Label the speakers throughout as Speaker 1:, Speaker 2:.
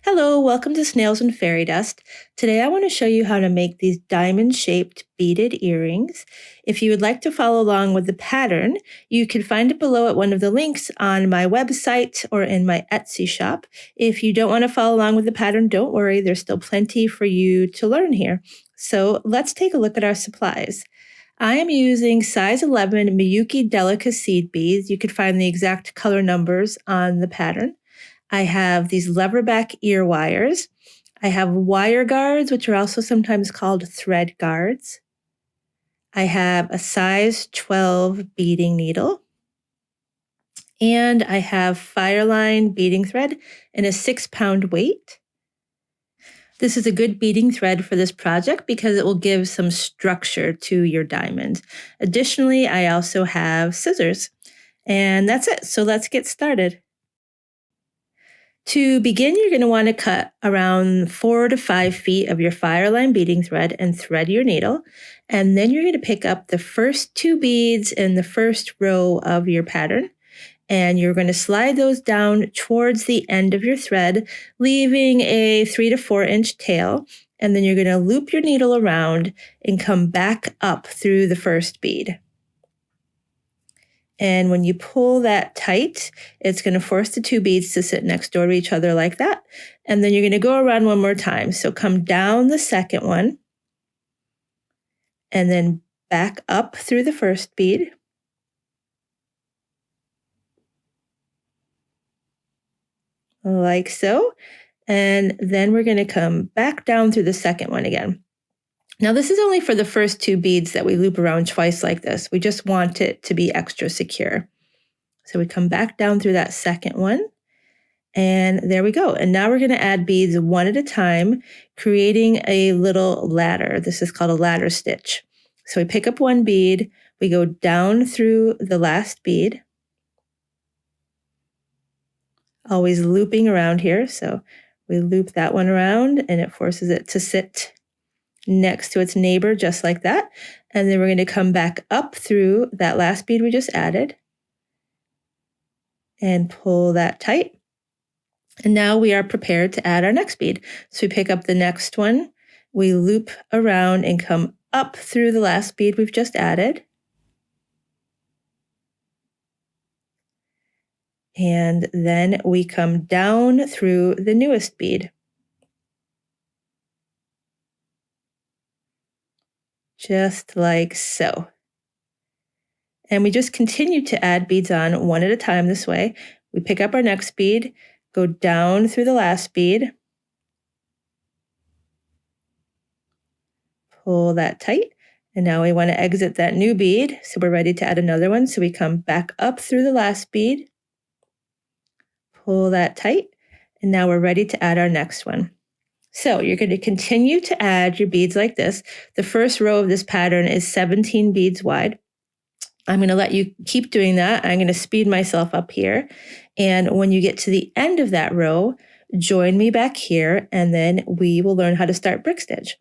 Speaker 1: Hello, welcome to Snails and Fairy Dust. Today I want to show you how to make these diamond-shaped beaded earrings. If you would like to follow along with the pattern, you can find it below at one of the links on my website or in my Etsy shop. If you don't want to follow along with the pattern, don't worry, there's still plenty for you to learn here. So let's take a look at our supplies. I am using size 11 Miyuki Delica seed beads. You can find the exact color numbers on the pattern. I have these leverback ear wires. I have wire guards, which are also sometimes called thread guards. I have a size 12 beading needle. And I have Fireline beading thread in a 6-pound weight. This is a good beading thread for this project because it will give some structure to your diamond. Additionally, I also have scissors. And that's it. So let's get started. To begin, you're going to want to cut around 4 to 5 feet of your Fireline beading thread and thread your needle. And then you're going to pick up the first 2 beads in the first row of your pattern. And you're going to slide those down towards the end of your thread, leaving a 3 to 4 inch tail. And then you're going to loop your needle around and come back up through the first bead. And when you pull that tight, it's going to force the 2 beads to sit next door to each other like that. And then you're going to go around one more time. So come down the second one and then back up through the first bead. Like so. And then we're going to come back down through the second one again. Now, this is only for the first 2 beads that we loop around twice like this. We just want it to be extra secure. So we come back down through that second one, and there we go. And now we're going to add beads one at a time, creating a little ladder. This is called a ladder stitch. So we pick up 1 bead, we go down through the last bead, always looping around here. So we loop that one around, and it forces it to sit next to its neighbor, just like that. And then we're going to come back up through that last bead we just added and pull that tight. And now we are prepared to add our next bead. So we pick up the next one, we loop around and come up through the last bead we've just added. And then we come down through the newest bead. Just like so. And we just continue to add beads on one at a time this way. We pick up our next bead, go down through the last bead, pull that tight, and now we want to exit that new bead, so we're ready to add another one. So we come back up through the last bead, pull that tight, and now we're ready to add our next one. So you're going to continue to add your beads like this. The first row of this pattern is 17 beads wide. I'm going to let you keep doing that. I'm going to speed myself up here. And when you get to the end of that row, join me back here, and then we will learn how to start brick stitch.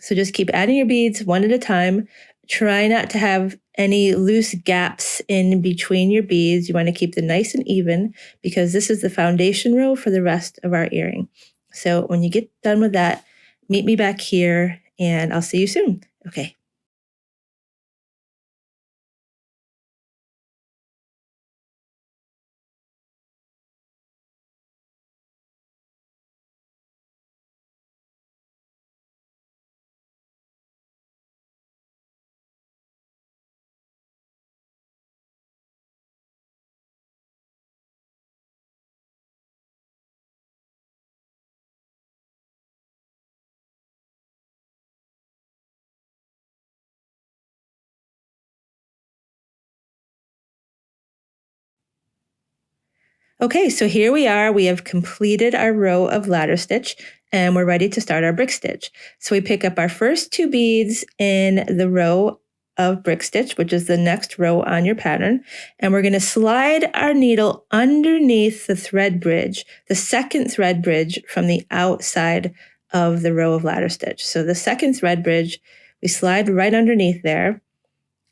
Speaker 1: So just keep adding your beads one at a time. Try not to have any loose gaps in between your beads. You want to keep them nice and even because this is the foundation row for the rest of our earring. So when you get done with that, meet me back here and I'll see you soon. Okay. Okay, so here we are. We have completed our row of ladder stitch and we're ready to start our brick stitch. So we pick up our first 2 beads in the row of brick stitch, which is the next row on your pattern. And we're going to slide our needle underneath the thread bridge, the second thread bridge from the outside of the row of ladder stitch. So the second thread bridge, we slide right underneath there.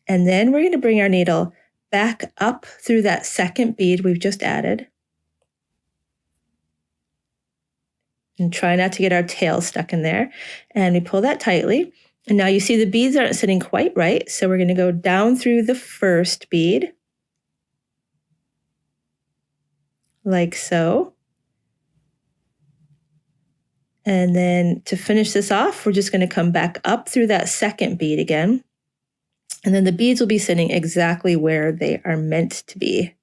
Speaker 1: And then we're going to bring our needle back up through that second bead we've just added. And try not to get our tail stuck in there. And we pull that tightly. And now you see the beads aren't sitting quite right. So we're going to go down through the first bead, like so. And then to finish this off, we're just going to come back up through that second bead again. And then the beads will be sitting exactly where they are meant to be.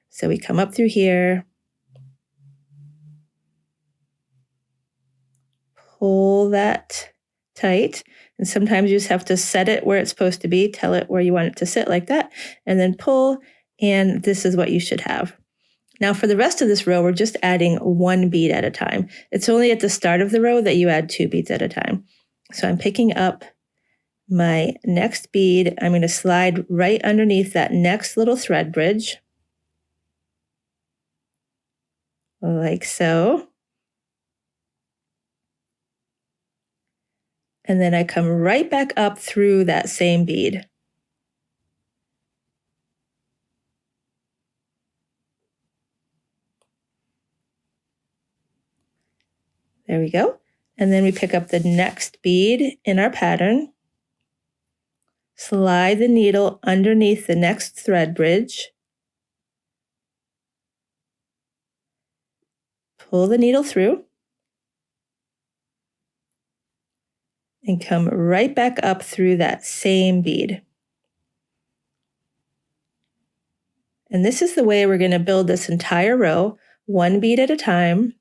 Speaker 1: So we come up through here, pull that tight. And sometimes you just have to set it where it's supposed to be, tell it where you want it to sit like that, and then pull, and this is what you should have. Now for the rest of this row, we're just adding one bead at a time. It's only at the start of the row that you add 2 beads at a time. So I'm picking up my next bead. I'm going to slide right underneath that next little thread bridge, like so. And then I come right back up through that same bead. There we go. And then we pick up the next bead in our pattern, slide the needle underneath the next thread bridge, pull the needle through, and come right back up through that same bead. And this is the way we're going to build this entire row, 1 bead at a time,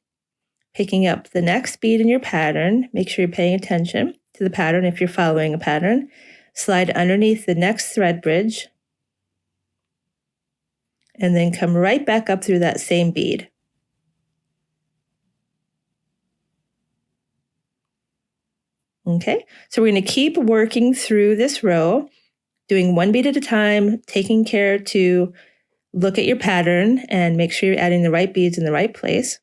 Speaker 1: picking up the next bead in your pattern. Make sure you're paying attention to the pattern if you're following a pattern. Slide underneath the next thread bridge, and then come right back up through that same bead. Okay, so we're going to keep working through this row, doing 1 bead at a time, taking care to look at your pattern and make sure you're adding the right beads in the right place.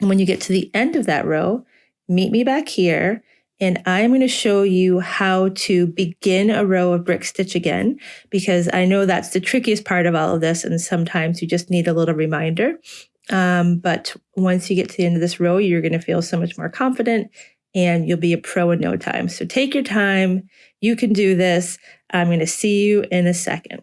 Speaker 1: And when you get to the end of that row, meet me back here, and I'm going to show you how to begin a row of brick stitch again, because I know that's the trickiest part of all of this, and sometimes you just need a little reminder. But once you get to the end of this row, you're going to feel so much more confident, and you'll be a pro in no time. So take your time. You can do this. I'm going to see you in a second.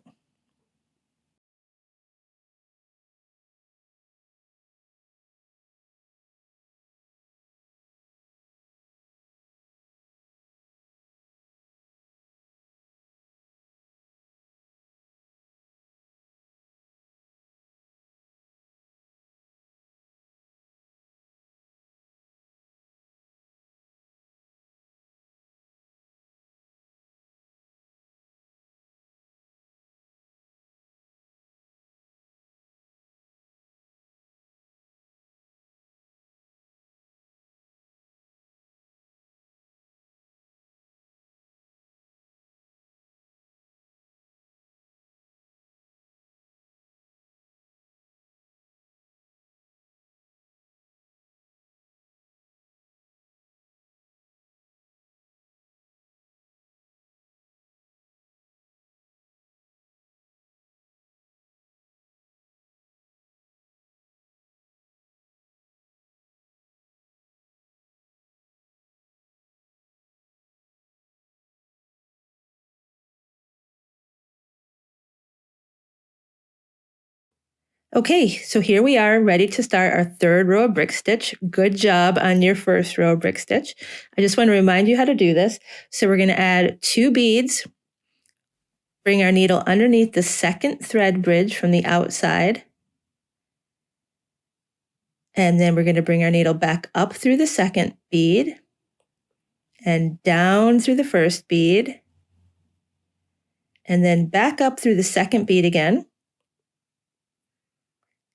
Speaker 1: Okay, so here we are ready to start our 3rd row of brick stitch. Good job on your 1st row of brick stitch. I just want to remind you how to do this. So we're going to add 2 beads, bring our needle underneath the 2nd thread bridge from the outside, and then we're going to bring our needle back up through the 2nd bead and down through the 1st bead, and then back up through the 2nd bead again.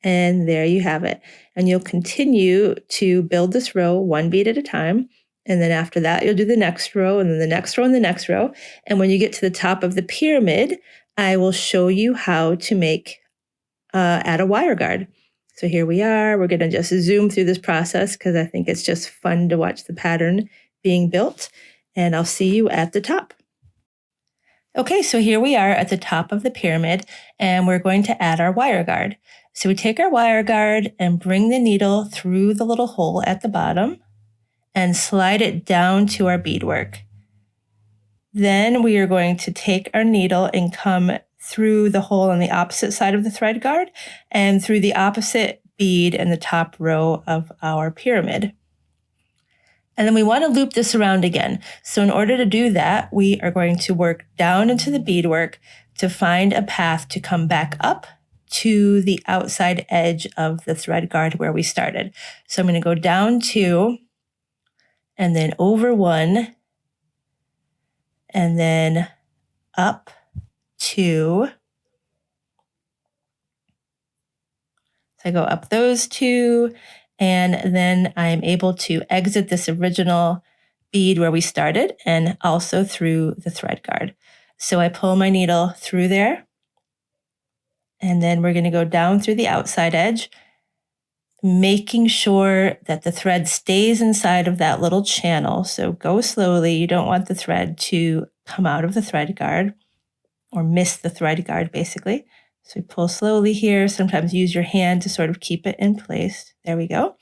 Speaker 1: And there you have it. And you'll continue to build this row 1 bead at a time. And then after that, you'll do the next row, and then the next row, and the next row. And when you get to the top of the pyramid, I will show you how to add a wire guard. So here we are. We're going to just zoom through this process because I think it's just fun to watch the pattern being built. And I'll see you at the top. Okay, so here we are at the top of the pyramid, and we're going to add our wire guard. So we take our wire guard and bring the needle through the little hole at the bottom and slide it down to our beadwork. Then we are going to take our needle and come through the hole on the opposite side of the thread guard and through the opposite bead in the top row of our pyramid. And then we want to loop this around again. So in order to do that, we are going to work down into the beadwork to find a path to come back up to the outside edge of the thread guard where we started. So I'm going to go down 2 and then over 1 and then up 2. So I go up those 2 and then I'm able to exit this original bead where we started and also through the thread guard. So I pull my needle through there and then we're going to go down through the outside edge, making sure that the thread stays inside of that little channel. So go slowly. You don't want the thread to come out of the thread guard or miss the thread guard basically. So we pull slowly here. Sometimes use your hand to sort of keep it in place. There we go.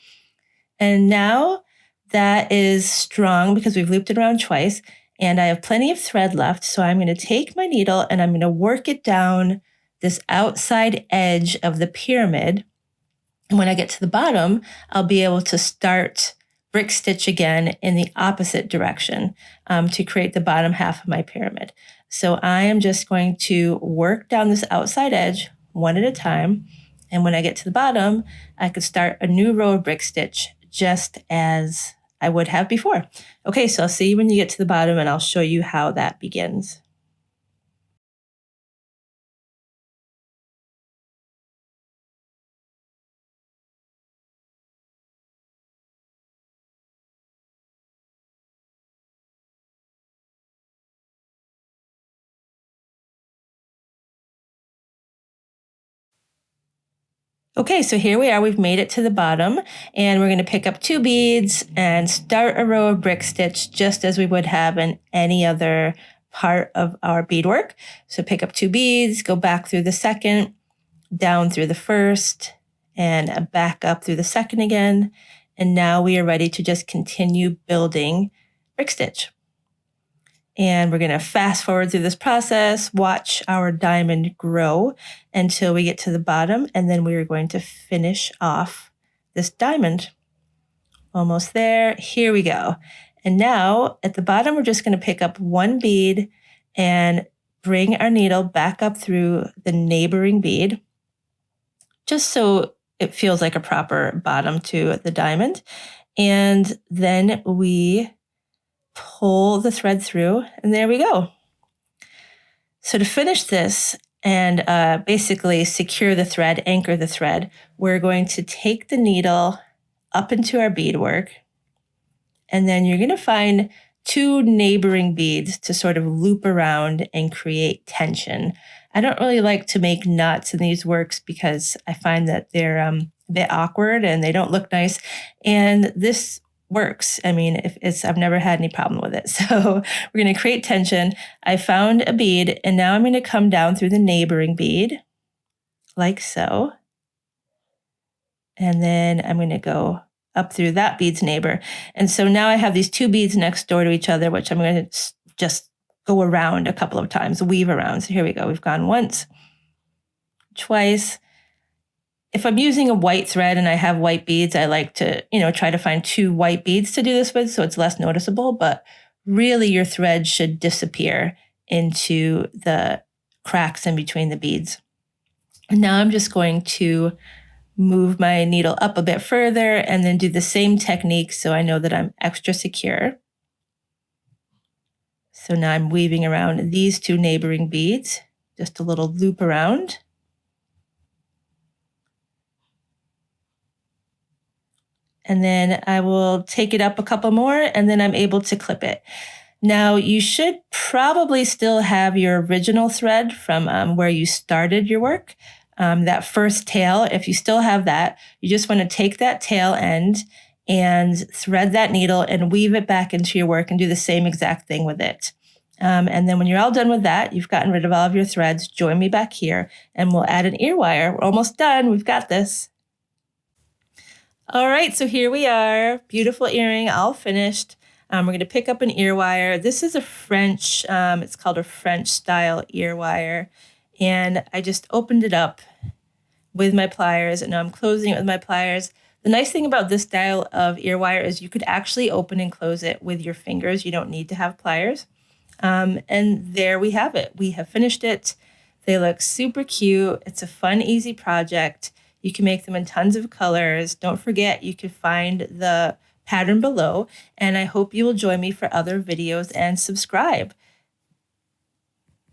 Speaker 1: And now that is strong because we've looped it around twice and I have plenty of thread left. So I'm going to take my needle and I'm going to work it down this outside edge of the pyramid. And when I get to the bottom, I'll be able to start brick stitch again in the opposite direction to create the bottom half of my pyramid. So I am just going to work down this outside edge one at a time. And when I get to the bottom, I could start a new row of brick stitch just as I would have before. Okay, so I'll see you when you get to the bottom and I'll show you how that begins. Okay, so here we are. We've made it to the bottom and we're going to pick up 2 beads and start a row of brick stitch just as we would have in any other part of our beadwork. So pick up 2 beads, go back through the second, down through the first, and back up through the second again. And now we are ready to just continue building brick stitch. And we're going to fast forward through this process, watch our diamond grow until we get to the bottom, and then we are going to finish off this diamond. Almost there. Here we go. And now at the bottom, we're just going to pick up 1 bead and bring our needle back up through the neighboring bead, just so it feels like a proper bottom to the diamond. And then we pull the thread through, and there we go. So to finish this and basically secure the thread, anchor the thread, we're going to take the needle up into our beadwork, and then you're going to find 2 neighboring beads to sort of loop around and create tension. I don't really like to make knots in these works because I find that they're a bit awkward and they don't look nice. And this works. I mean, I've never had any problem with it. So we're going to create tension. I found a bead and now I'm going to come down through the neighboring bead like so. And then I'm going to go up through that bead's neighbor. And so now I have these 2 beads next door to each other, which I'm going to just go around a couple of times, weave around. So here we go. We've gone once, twice. If I'm using a white thread and I have white beads, I like to, try to find 2 white beads to do this with so it's less noticeable, but really your thread should disappear into the cracks in between the beads. And now I'm just going to move my needle up a bit further and then do the same technique so I know that I'm extra secure. So now I'm weaving around these 2 neighboring beads, just a little loop around. And then I will take it up a couple more and then I'm able to clip it. Now you should probably still have your original thread from where you started your work. That first tail, if you still have that, you just want to take that tail end and thread that needle and weave it back into your work and do the same exact thing with it. And then when you're all done with that, you've gotten rid of all of your threads, join me back here and we'll add an ear wire. We're almost done. We've got this. All right, so here we are. Beautiful earring, all finished. We're going to pick up an ear wire. This is a French, it's called a French style ear wire. And I just opened it up with my pliers, and now I'm closing it with my pliers. The nice thing about this style of ear wire is you could actually open and close it with your fingers. You don't need to have pliers. And there we have it. We have finished it. They look super cute. It's a fun, easy project. You can make them in tons of colors. Don't forget, you can find the pattern below. And I hope you will join me for other videos and subscribe.